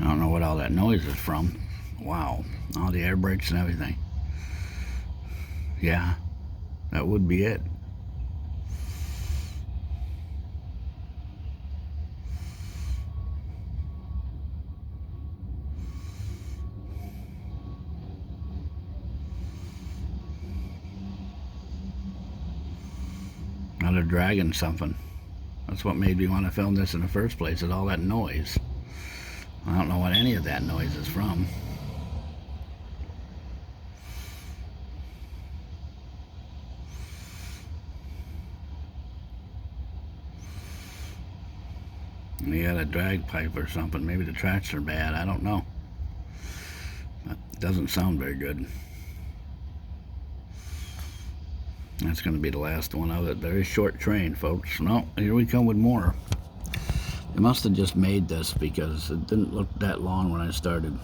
I don't know what all that noise is from. Wow, all the air brakes and everything. Yeah, that would be it. Now they're dragging something. That's what made me want to film this in the first place, is all that noise. I don't know what any of that noise is from. You got a drag pipe or something. Maybe the tracks are bad. I don't know. But it doesn't sound very good. That's going to be the last one of it. Very short train, folks. No, here we come with more. They must have just made this because it didn't look that long when I started.